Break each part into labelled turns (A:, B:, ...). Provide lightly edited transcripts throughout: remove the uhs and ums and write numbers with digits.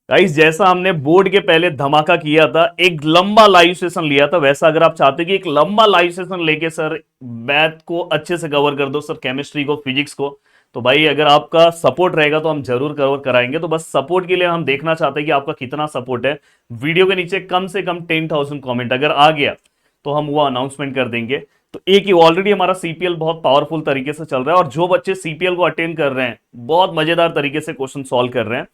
A: Guys जैसा हमने board के पहले धमाका किया था, एक लंबा लाइव सेशन लिया था, वैसा अगर आप चाहते कि एक लंबा लाइव सेशन लेके सर मैथ को अच्छे से कवर कर दो, सर केमिस्ट्री को, फिजिक्स को, तो भाई अगर आपका सपोर्ट रहेगा तो हम जरूर कवर कराएंगे। तो बस सपोर्ट के लिए हम देखना चाहते हैं कि आपका कितना सपोर्ट है। वीडियो के नीचे कम से कम 10,000 कमेंट अगर आ गया तो हम वो अनाउंसमेंट कर देंगे। तो एक ही ऑलरेडी हमारा सीपीएल बहुत पावरफुल तरीके से चल रहा है, और जो बच्चे सीपीएल को अटेंड कर रहे हैं बहुत मजेदार तरीके से क्वेश्चन सॉल्व कर रहे हैं।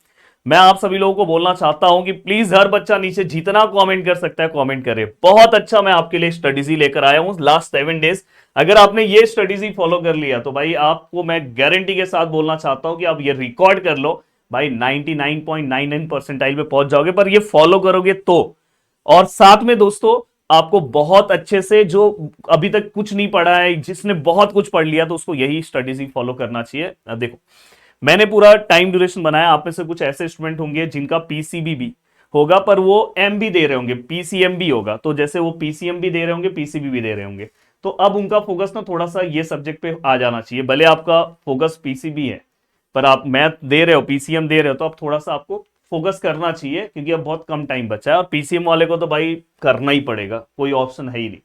A: मैं आप सभी लोगों को बोलना चाहता हूं कि प्लीज हर बच्चा नीचे जितना कमेंट कर सकता है कमेंट करे। बहुत अच्छा मैं आपके लिए स्ट्रेटेजी लेकर आया हूं लास्ट 7 डेज। अगर आपने ये स्ट्रेटेजी फॉलो कर लिया तो भाई आपको मैं गारंटी के साथ बोलना चाहता हूं कि आप ये रिकॉर्ड कर लो भाई, 99.99 परसेंटाइल पे पहुंच जाओगे, पर ये फॉलो करोगे तो। और साथ में दोस्तों आपको बहुत अच्छे से, जो अभी तक कुछ नहीं पढ़ा है, जिसने बहुत कुछ पढ़ लिया, तो उसको यही स्ट्रेटेजी फॉलो करना चाहिए। देखो मैंने पूरा टाइम ड्यूरेशन बनाया। आप में से कुछ ऐसे स्टूडेंट होंगे जिनका पीसीबी भी होगा पर वो एम भी दे रहे होंगे, पीसीएम भी होगा, तो जैसे वो पीसीएम भी दे रहे होंगे, पीसीबी भी दे रहे होंगे, तो अब उनका फोकस ना थोड़ा सा ये सब्जेक्ट पे आ जाना चाहिए। भले आपका फोकस पीसीबी है पर आप मैथ दे रहे हो, पीसीएम दे रहे हो, तो अब थोड़ा सा आपको फोकस करना चाहिए, क्योंकि अब बहुत कम टाइम बचा है। और पीसीएम वाले को तो भाई करना ही पड़ेगा, कोई ऑप्शन है ही नहीं।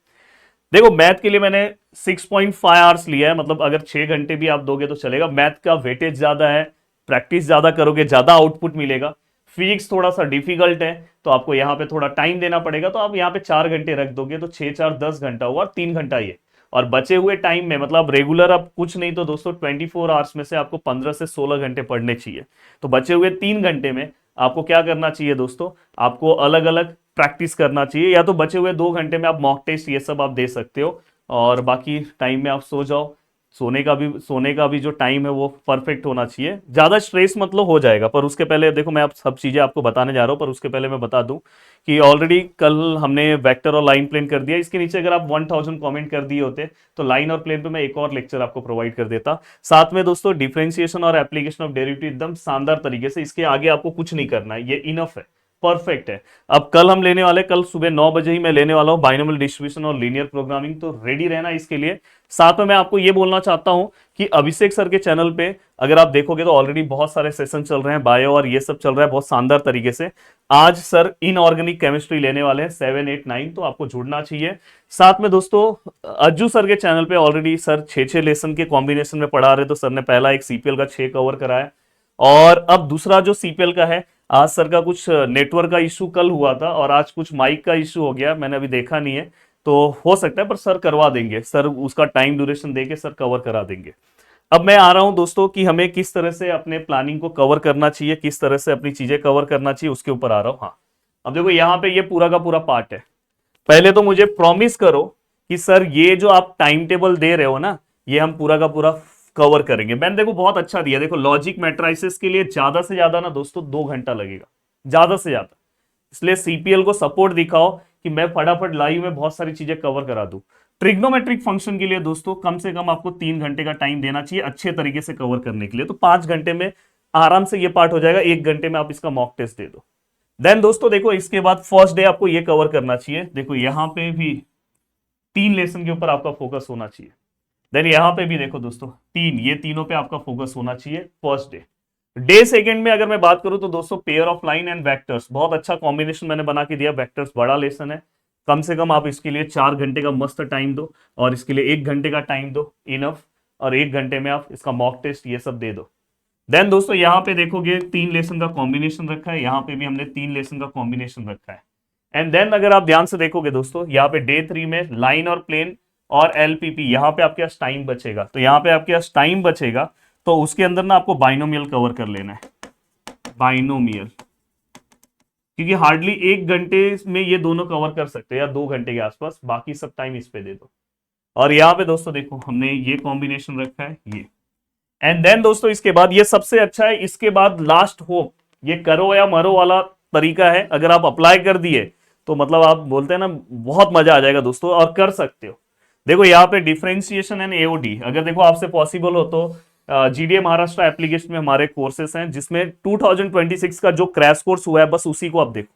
A: देखो मैथ के लिए मैंने 6.5 आवर्स लिया है, मतलब अगर 6 घंटे भी आप दोगे तो चलेगा। मैथ का वेटेज ज्यादा है, प्रैक्टिस ज्यादा करोगे ज्यादा आउटपुट मिलेगा। फिजिक्स थोड़ा सा डिफिकल्ट है तो आपको यहाँ पे थोड़ा टाइम देना पड़ेगा, तो आप यहाँ पे 4 घंटे रख दोगे तो 6 4 10 घंटा हुआ, 3 घंटा ये। और बचे हुए टाइम में मतलब रेगुलर अब कुछ नहीं तो दोस्तों 24 आवर्स में से आपको 15 से 16 घंटे पढ़ने चाहिए। तो बचे हुए 3 घंटे में आपको क्या करना चाहिए दोस्तों, आपको अलग अलग प्रैक्टिस करना चाहिए, या तो बचे हुए 2 घंटे में आप मॉक टेस्ट ये सब आप दे सकते हो, और बाकी टाइम में आप सो जाओ। सोने का भी जो टाइम है वो परफेक्ट होना चाहिए। ज्यादा स्ट्रेस मतलब हो जाएगा, पर उसके पहले देखो मैं आप सब चीजें आपको बताने जा रहा हूं, पर उसके पहले मैं बता दूं कि ऑलरेडी कल हमने वेक्टर और लाइन प्लेन कर दिया। इसके नीचे अगर आप 1000 कमेंट कर दिए होते तो लाइन और प्लेन पे मैं एक और लेक्चर आपको प्रोवाइड कर देता। साथ में दोस्तों डिफरेंशिएशन और एप्लीकेशन ऑफ डेरिवेटिव एकदम शानदार तरीके से, इसके आगे आपको कुछ नहीं करना है, ये इनफ है, परफेक्ट है। अब कल हम लेने वाले, कल सुबह 9 बजे ही मैं लेने वाला हूं बाइनोमियल डिस्ट्रीब्यूशन और लीनियर प्रोग्रामिंग, तो रेडी रहना इसके लिए। साथ में मैं आपको ये बोलना चाहता हूं कि अभिषेक सर के चैनल पे अगर आप देखोगे तो ऑलरेडी बहुत सारे सेशन चल रहे हैं, बायो और ये सब चल रहा है बहुत शानदार तरीके से। आज सर इनऑर्गेनिक केमिस्ट्री लेने वाले हैं 7 8 9, तो आपको जुड़ना चाहिए। साथ में दोस्तों अज्जू सर के चैनल पे ऑलरेडी सर 6 6 लेसन के कॉम्बिनेशन में पढ़ा रहे, तो सर ने पहला एक सीपीएल का 6 कवर कराया, और अब दूसरा जो सीपीएल का है, आज सर का कुछ नेटवर्क का इशू कल हुआ था और आज कुछ माइक का इशू हो गया, मैंने अभी देखा नहीं है, तो हो सकता है, पर सर करवा देंगे, सर उसका टाइम ड्यूरेशन देके सर कवर करा देंगे। अब मैं आ रहा हूं दोस्तों कि हमें किस तरह से अपने प्लानिंग को कवर करना चाहिए, किस तरह से अपनी चीजें कवर करना चाहिए, उसके ऊपर आ रहा हूं। हाँ, अब देखो यहाँ पे ये पूरा का पूरा पार्ट है। पहले तो मुझे प्रॉमिस करो कि सर ये जो आप टाइम टेबल दे रहे हो ना, ये हम पूरा का पूरा कवर करेंगे। मैंने देखो बहुत अच्छा दिया, देखो लॉजिक मैट्राइसिस के लिए ज्यादा से ज्यादा ना दोस्तों 2 घंटा लगेगा, ज्यादा से ज्यादा। इसलिए सीपीएल को सपोर्ट दिखाओ कि मैं फटाफट लाइव में बहुत सारी चीजें कवर करा दूं। ट्रिग्नोमेट्रिक फंक्शन के लिए दोस्तों कम से कम आपको 3 घंटे का टाइम देना चाहिए अच्छे तरीके से कवर करने के लिए, तो 5 घंटे में आराम से ये पार्ट हो जाएगा। 1 घंटे में आप इसका मॉक टेस्ट दे दो। देन दोस्तों देखो इसके बाद फर्स्ट डे आपको ये कवर करना चाहिए। देखो यहां पे भी 3 लेसन के ऊपर आपका फोकस होना चाहिए। देन यहां पे भी देखो दोस्तों ये तीनों पे आपका फोकस होना चाहिए फर्स्ट डे। डे सेकंड में अगर मैं बात करूं तो दोस्तों pair of line and vectors, बहुत अच्छा कॉम्बिनेशन मैंने बना के दिया। वेक्टर्स बड़ा लेसन है, कम से कम आप इसके लिए 4 घंटे का मस्त टाइम दो, और इसके लिए 1 घंटे का टाइम दो इनफ, और 1 घंटे में आप इसका मॉक टेस्ट ये सब दे दो। देन दोस्तों यहाँ पे देखोगे 3 लेसन का कॉम्बिनेशन रखा है, यहाँ पे भी हमने 3 लेसन का कॉम्बिनेशन रखा है। एंड देन अगर आप ध्यान से देखोगे दोस्तों यहाँ पे डे 3 में लाइन और प्लेन और एलपीपी, यहाँ पे आपके पास टाइम बचेगा, तो यहाँ पे आपके पास टाइम बचेगा तो उसके अंदर ना आपको बाइनोमियल कवर कर लेना है, बाइनोमियल, क्योंकि हार्डली 1 घंटे में ये दोनों कवर कर सकते हैं या 2 घंटे के आसपास, बाकी सब टाइम इस पे दे दो। और यहाँ पे दोस्तों देखो हमने ये कॉम्बिनेशन रखा है ये। एंड देन दोस्तों इसके बाद ये सबसे अच्छा है, इसके बाद लास्ट होप, ये करो या मरो वाला तरीका है। अगर आप अप्लाई कर दिए तो मतलब आप बोलते हैं ना बहुत मजा आ जाएगा दोस्तों, और कर सकते हो। देखो यहाँ पे डिफरेंशिएशन एंड एओडी, अगर देखो आपसे पॉसिबल हो तो जीडीए महाराष्ट्र एप्लीकेशन में हमारे कोर्सेस हैं, जिसमें 2026 का जो क्रैश कोर्स हुआ है बस उसी को आप देखो।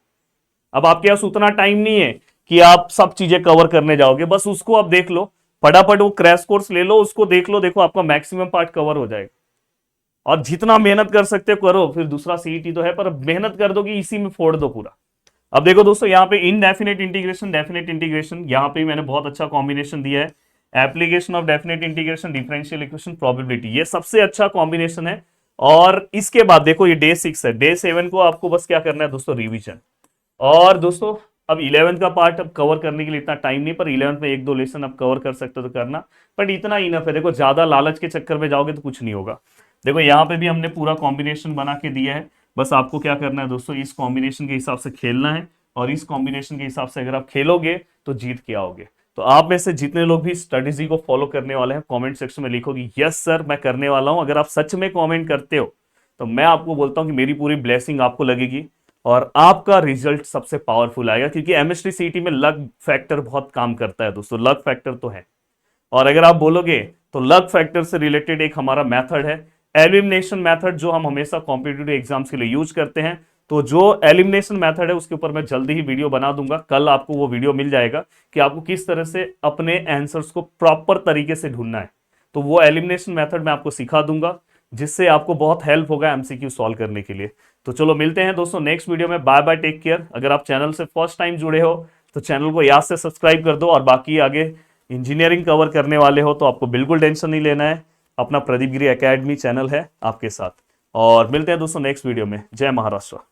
A: अब आपके पास उतना टाइम नहीं है कि आप सब चीजें कवर करने जाओगे, बस उसको आप देख लो, फटाफट वो क्रैश कोर्स ले लो, उसको देख लो, देखो आपका मैक्सिमम पार्ट कवर हो जाएगा। और जितना मेहनत कर सकते हो करो, फिर दूसरा सीईटी तो है, पर मेहनत कर दो कि इसी में फोड़ दो पूरा। अब देखो दोस्तों, यहाँ पे इनडेफिनेट इंटीग्रेशन, डेफिनेट इंटीग्रेशन, यहाँ पे मैंने बहुत अच्छा कॉम्बिनेशन दिया है। Application of definite integration, differential equation, probability, ये सबसे अच्छा कॉम्बिनेशन है। और इसके बाद देखो ये डे 6 है, डे 7 को आपको बस क्या करना है दोस्तों, रिवीजन। और दोस्तों अब 11th का पार्ट अब कवर करने के लिए इतना टाइम नहीं, पर 11th में एक दो लेसन अब कवर कर सकते हो तो करना, बट इतना इनफ है। देखो ज्यादा लालच के चक्कर में जाओगे तो कुछ नहीं होगा। देखो यहाँ पे भी हमने पूरा कॉम्बिनेशन बना के दिया है, बस आपको क्या करना है दोस्तों, इस कॉम्बिनेशन के हिसाब से खेलना है, और इस कॉम्बिनेशन के हिसाब से अगर आप खेलोगे तो जीत के आओगे। तो आप में से जितने लोग भी स्ट्रेटेजी को फॉलो करने वाले हैं, कमेंट सेक्शन में लिखो कि यस सर मैं करने वाला हूं। अगर आप सच में कमेंट करते हो तो मैं आपको बोलता हूं कि मेरी पूरी ब्लेसिंग आपको लगेगी, और आपका रिजल्ट सबसे पावरफुल आएगा, क्योंकि एमएसटी सीईटी में लक फैक्टर बहुत काम करता है दोस्तों, लक फैक्टर तो है। और अगर आप बोलोगे तो लक फैक्टर से रिलेटेड एक हमारा मेथड है, एलिमिनेशन मेथड, जो हम हमेशा कॉम्पिटिटिव एग्जाम्स के लिए यूज करते हैं। तो जो एलिमिनेशन मेथड है उसके ऊपर मैं जल्दी ही वीडियो बना दूंगा, कल आपको वो वीडियो मिल जाएगा कि आपको किस तरह से अपने आंसर्स को प्रॉपर तरीके से ढूंढना है। तो वो एलिमिनेशन मेथड मैं आपको सिखा दूंगा, जिससे आपको बहुत हेल्प होगा एमसीक्यू सॉल्व करने के लिए। तो चलो मिलते हैं दोस्तों नेक्स्ट वीडियो में, बाय बाय, टेक केयर। अगर आप चैनल से फर्स्ट टाइम जुड़े हो तो चैनल को याद से सब्सक्राइब कर दो, और बाकी आगे इंजीनियरिंग कवर करने वाले हो तो आपको बिल्कुल टेंशन नहीं लेना है, अपना प्रदीप गिरी एकेडमी चैनल है आपके साथ। और मिलते हैं दोस्तों नेक्स्ट वीडियो में। जय महाराष्ट्र।